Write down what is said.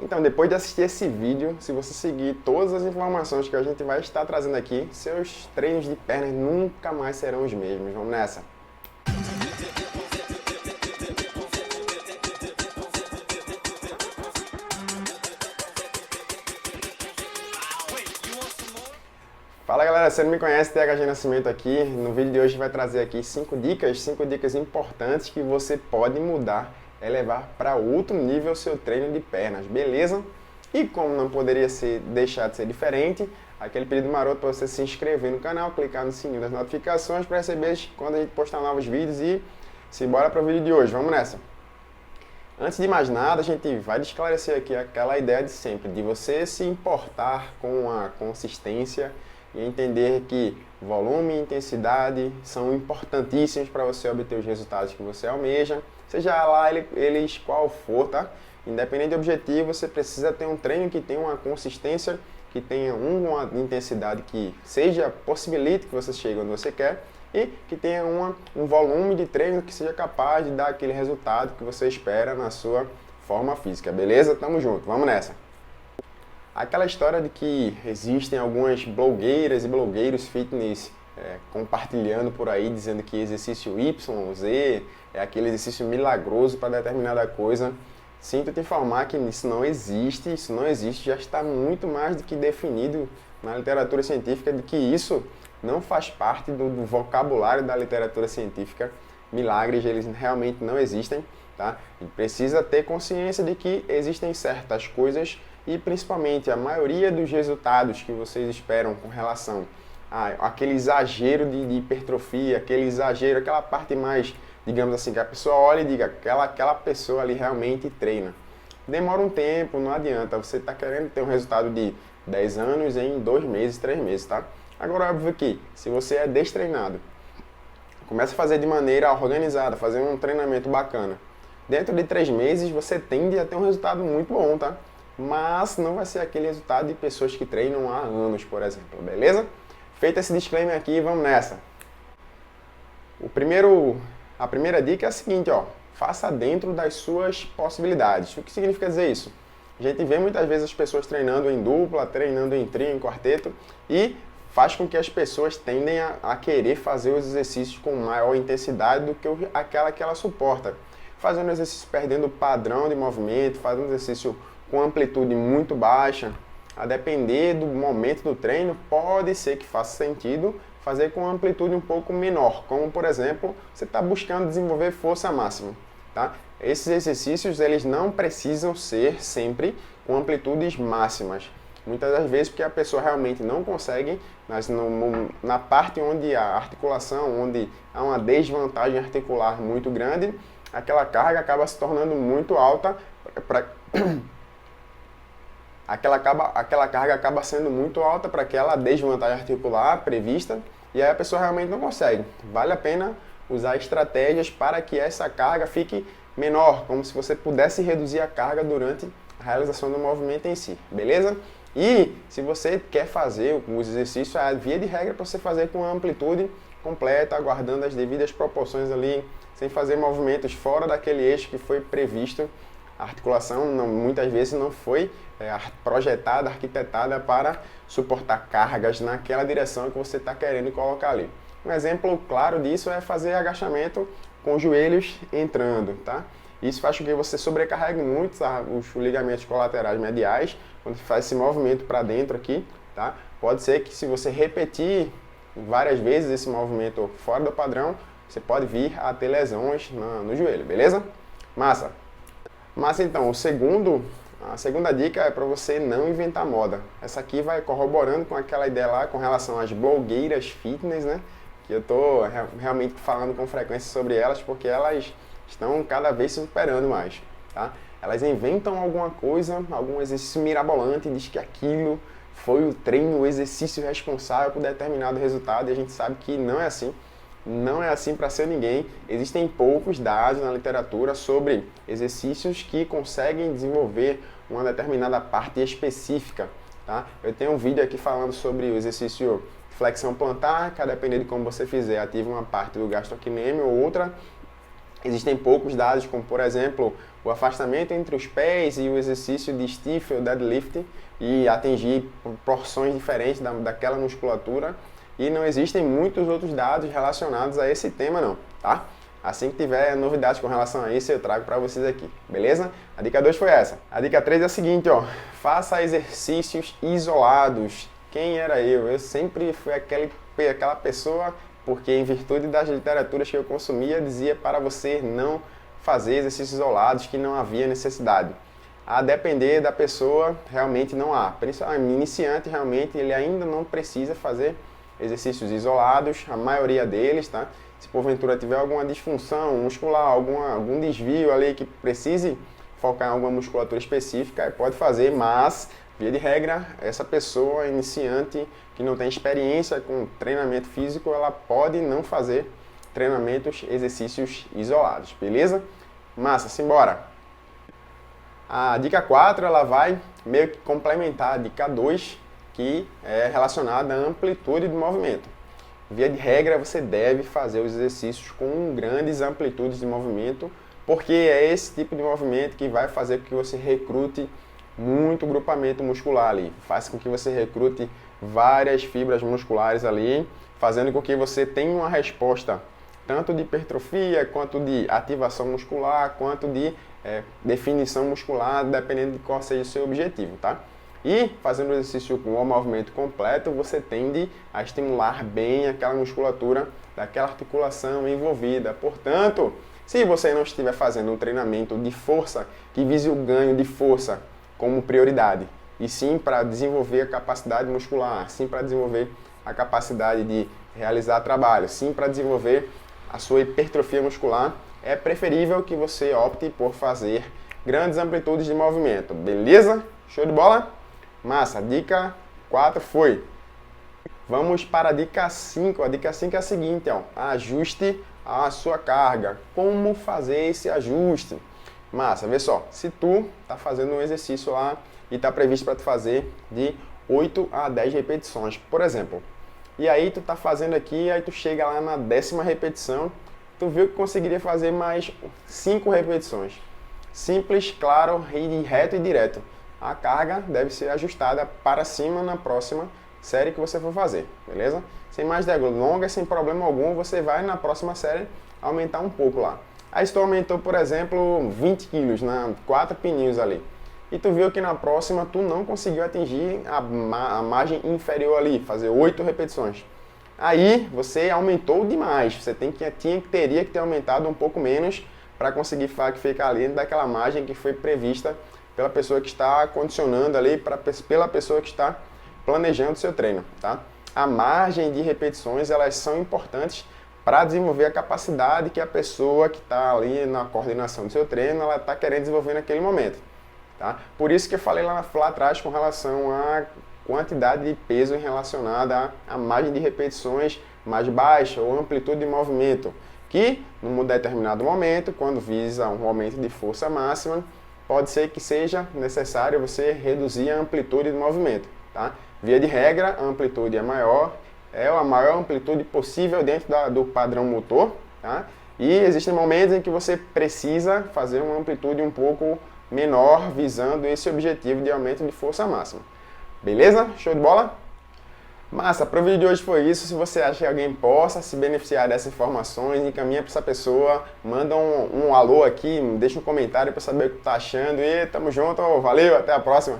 Então, depois de assistir esse vídeo, se você seguir todas as informações que a gente vai estar trazendo aqui, seus treinos de pernas nunca mais serão os mesmos. Vamos nessa! Fala galera, você não me conhece, THG Nascimento aqui. No vídeo de hoje vai trazer aqui 5 dicas importantes que você pode mudar, levar para outro nível o seu treino de pernas, beleza? E como não poderia deixar de ser diferente, aquele pedido maroto para você se inscrever no canal, clicar no sininho das notificações para receber quando a gente postar novos vídeos e simbora para o vídeo de hoje, vamos nessa! Antes de mais nada, a gente vai esclarecer aqui aquela ideia de sempre, de você se importar com a consistência e entender que volume e intensidade são importantíssimos para você obter os resultados que você almeja, seja lá eles qual for, tá? Independente do objetivo, você precisa ter um treino que tenha uma consistência, que tenha uma intensidade que possibilite que você chegue onde você quer e que tenha um volume de treino que seja capaz de dar aquele resultado que você espera na sua forma física, beleza? Tamo junto, vamos nessa! Aquela história de que existem algumas blogueiras e blogueiros fitness compartilhando por aí, dizendo que exercício Y, Z é aquele exercício milagroso para determinada coisa. Sinto te informar que isso não existe, já está muito mais do que definido na literatura científica de que isso não faz parte do vocabulário da literatura científica. Milagres, eles realmente não existem, tá? E precisa ter consciência de que existem certas coisas e principalmente a maioria dos resultados que vocês esperam com relação àquele exagero de hipertrofia, aquele exagero, aquela parte mais, digamos assim, que a pessoa olha e diga, aquela pessoa ali realmente treina. Demora um tempo, não adianta, você está querendo ter um resultado de 10 anos em 2 meses, 3 meses, tá? Agora, é óbvio que, se você é destreinado, começa a fazer de maneira organizada, fazer um treinamento bacana, dentro de 3 meses você tende a ter um resultado muito bom, tá? Mas não vai ser aquele resultado de pessoas que treinam há anos, por exemplo, beleza? Feito esse disclaimer aqui, vamos nessa! A primeira dica é a seguinte, ó, faça dentro das suas possibilidades. O que significa dizer isso? A gente vê muitas vezes as pessoas treinando em dupla, treinando em trio, em quarteto, e faz com que as pessoas tendem a querer fazer os exercícios com maior intensidade do que aquela que ela suporta. Fazendo exercício perdendo o padrão de movimento, fazendo exercício com amplitude muito baixa, a depender do momento do treino, pode ser que faça sentido fazer com amplitude um pouco menor, como por exemplo, você está buscando desenvolver força máxima, tá? Esses exercícios eles não precisam ser sempre com amplitudes máximas, muitas das vezes porque a pessoa realmente não consegue, mas na parte onde a articulação, onde há uma desvantagem articular muito grande, aquela carga acaba se tornando muito alta aquela carga acaba sendo muito alta para aquela desvantagem articular prevista e aí a pessoa realmente não consegue. Vale a pena usar estratégias para que essa carga fique menor, como se você pudesse reduzir a carga durante a realização do movimento em si, beleza? E se você quer fazer os exercícios, a via de regra para você fazer com a amplitude completa, guardando as devidas proporções ali, sem fazer movimentos fora daquele eixo que foi previsto. A articulação muitas vezes não foi projetada, arquitetada para suportar cargas naquela direção que você está querendo colocar ali. Um exemplo claro disso é fazer agachamento com os joelhos entrando, tá? Isso faz com que você sobrecarregue muito os ligamentos colaterais mediais quando faz esse movimento para dentro aqui, tá? Pode ser que se você repetir várias vezes esse movimento fora do padrão, você pode vir a ter lesões no joelho, beleza? Massa! Mas então, a segunda dica é para você não inventar moda. Essa aqui vai corroborando com aquela ideia lá com relação às blogueiras fitness, né? Que eu estou realmente falando com frequência sobre elas porque elas estão cada vez se superando mais, tá? Elas inventam alguma coisa, algum exercício mirabolante e diz que aquilo foi o treino, o exercício responsável por determinado resultado e a gente sabe que não é assim. Não é assim para ser ninguém. Existem poucos dados na literatura sobre exercícios que conseguem desenvolver uma determinada parte específica, tá? Eu tenho um vídeo aqui falando sobre o exercício flexão plantar, que a depender de como você fizer, ativa uma parte do gastrocnêmio ou outra. Existem poucos dados, como por exemplo, o afastamento entre os pés e o exercício de stiff ou deadlift e atingir porções diferentes daquela musculatura. E não existem muitos outros dados relacionados a esse tema não, tá? Assim que tiver novidades com relação a isso, eu trago para vocês aqui, beleza? A dica 2 foi essa. A dica 3 é a seguinte, ó. Faça exercícios isolados. Quem era eu? Eu sempre fui aquela pessoa, porque em virtude das literaturas que eu consumia, dizia para você não fazer exercícios isolados, que não havia necessidade. A depender da pessoa, realmente não há. Principalmente iniciante, realmente, ele ainda não precisa fazer exercícios isolados, a maioria deles, tá? Se porventura tiver alguma disfunção muscular, algum desvio ali que precise focar em alguma musculatura específica, pode fazer, mas, via de regra, essa pessoa iniciante que não tem experiência com treinamento físico, ela pode não fazer treinamentos, exercícios isolados, beleza? Massa, simbora! A dica 4, ela vai meio que complementar a dica 2, que é relacionada à amplitude do movimento. Via de regra, você deve fazer os exercícios com grandes amplitudes de movimento, porque é esse tipo de movimento que vai fazer com que você recrute muito grupamento muscular ali. Faz com que você recrute várias fibras musculares ali, fazendo com que você tenha uma resposta tanto de hipertrofia, quanto de ativação muscular, quanto de definição muscular, dependendo de qual seja o seu objetivo, tá? E fazendo o exercício com o movimento completo, você tende a estimular bem aquela musculatura daquela articulação envolvida. Portanto, se você não estiver fazendo um treinamento de força que vise o ganho de força como prioridade, e sim para desenvolver a capacidade muscular, sim para desenvolver a capacidade de realizar trabalho, sim para desenvolver a sua hipertrofia muscular, é preferível que você opte por fazer grandes amplitudes de movimento. Beleza? Show de bola? Massa, dica 4 foi. Vamos para a dica 5. A dica 5 é a seguinte, ó. Ajuste a sua carga. Como fazer esse ajuste? Massa, vê só. Se tu tá fazendo um exercício lá e tá previsto para tu fazer de 8 a 10 repetições, por exemplo. E aí tu tá fazendo aqui, aí tu chega lá na 10ª repetição, tu viu que conseguiria fazer mais 5 repetições. Simples, claro, reto e direto. A carga deve ser ajustada para cima na próxima série que você for fazer, beleza? Sem mais delongas, sem problema algum, você vai na próxima série aumentar um pouco lá. Aí se tu aumentou, por exemplo, 20 quilos, 4 pininhos ali, e tu viu que na próxima tu não conseguiu atingir a margem inferior ali, fazer 8 repetições. Aí você aumentou demais, você teria que ter aumentado um pouco menos para conseguir ficar ali daquela margem que foi prevista pela pessoa que está condicionando ali, pela pessoa que está planejando o seu treino, tá? A margem de repetições, elas são importantes para desenvolver a capacidade que a pessoa que está ali na coordenação do seu treino, ela está querendo desenvolver naquele momento, tá? Por isso que eu falei lá atrás com relação à quantidade de peso relacionada à margem de repetições mais baixa ou amplitude de movimento, que num determinado momento, quando visa um aumento de força máxima, pode ser que seja necessário você reduzir a amplitude do movimento, tá? Via de regra, a amplitude é a maior amplitude possível dentro do padrão motor, tá? E existem momentos em que você precisa fazer uma amplitude um pouco menor, visando esse objetivo de aumento de força máxima. Beleza? Show de bola? Massa, para o vídeo de hoje foi isso. Se você acha que alguém possa se beneficiar dessas informações, encaminha para essa pessoa, manda um alô aqui, deixa um comentário para saber o que tá achando e tamo junto, valeu, até a próxima!